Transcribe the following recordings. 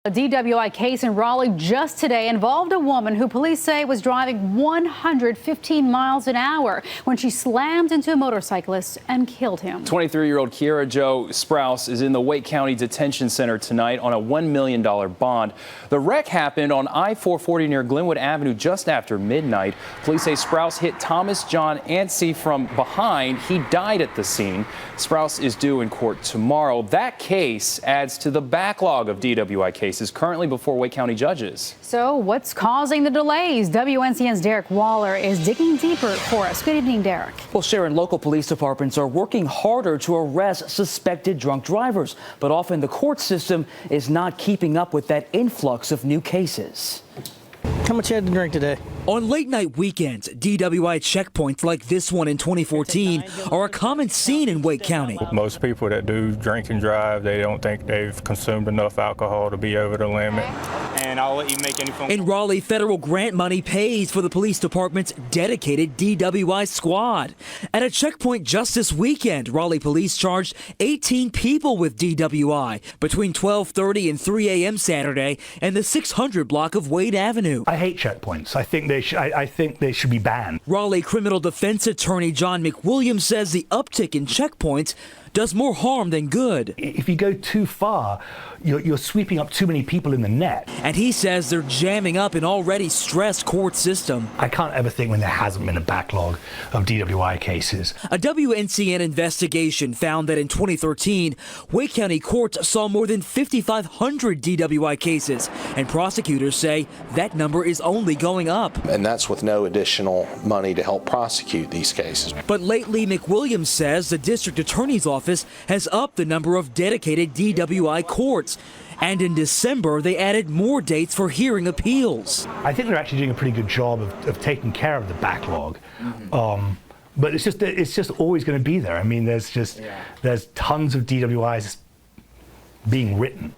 A DWI case in Raleigh just today involved a woman who police say was driving 115 miles an hour when she slammed into a motorcyclist and killed him. 23-year-old Kiera Jo Sprouse is in the Wake County Detention Center tonight on a $1 million bond. The wreck happened on I-440 near Glenwood Avenue just after midnight. Police say Sprouse hit Thomas John Anstey from behind. He died at the scene. Sprouse is due in court tomorrow. That case adds to the backlog of DWI cases currently before Wake County judges. So what's causing the delays? WNCN's Derek Waller is digging deeper for us. Good evening, Derek. Well, Sharon, local police departments are working harder to arrest suspected drunk drivers, but often the court system is not keeping up with that influx of new cases. How much you had to drink today? On late-night weekends, DWI checkpoints like this one in 2014 are a common scene in Wake County. Most people that do drink and drive, they don't think they've consumed enough alcohol to be over the limit. And I'll let you make any phone. In Raleigh, federal grant money pays for the police department's dedicated DWI squad. At a checkpoint just this weekend, Raleigh police charged 18 people with DWI between 12:30 and 3 a.m. Saturday and the 600 block of Wade Avenue. I hate checkpoints. I think they should be banned. Raleigh criminal defense attorney John McWilliams says the uptick in checkpoints does more harm than good. If you go too far, you're sweeping up too many people in the net. And he says they're jamming up an already stressed court system. I can't ever think when there hasn't been a backlog of DWI cases. A WNCN investigation found that in 2013, Wake County courts saw more than 5,500 DWI cases, and prosecutors say that number is only going up. And that's with no additional money to help prosecute these cases. But lately, McWilliams says the district attorney's office has upped the number of dedicated DWI courts. And in December, they added more dates for hearing appeals. I think they're actually doing a pretty good job of taking care of the backlog. But it's just always going to be there. I mean, there's tons of DWIs being written.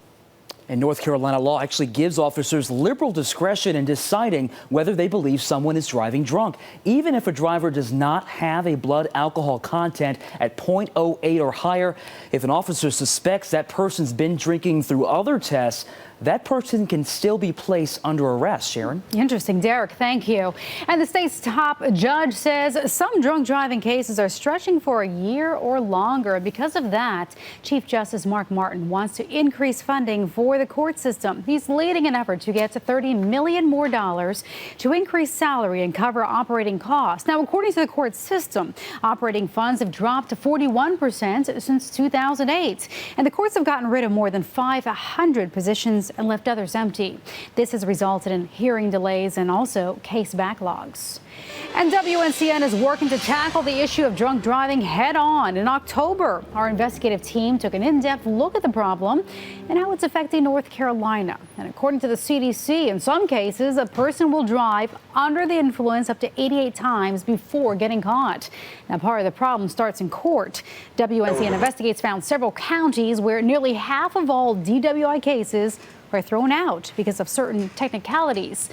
And North Carolina law actually gives officers liberal discretion in deciding whether they believe someone is driving drunk, even if a driver does not have a blood alcohol content at 0.08 or higher. If an officer suspects that person's been drinking through other tests, that person can still be placed under arrest. Sharon? Interesting, Derek. Thank you. And the state's top judge says some drunk driving cases are stretching for a year or longer. Because of that, Chief Justice Mark Martin wants to increase funding for the court system. He's leading an effort to get to $30 million more to increase salary and cover operating costs. Now, according to the court system, operating funds have dropped to 41% since 2008. And the courts have gotten rid of more than 500 positions and left others empty. This has resulted in hearing delays and also case backlogs. And WNCN is working to tackle the issue of drunk driving head on. In October, our investigative team took an in-depth look at the problem and how it's affecting North Carolina. And according to the CDC, in some cases, a person will drive under the influence up to 88 times before getting caught. Now, part of the problem starts in court. WNCN Investigates found several counties where nearly half of all DWI cases are thrown out because of certain technicalities.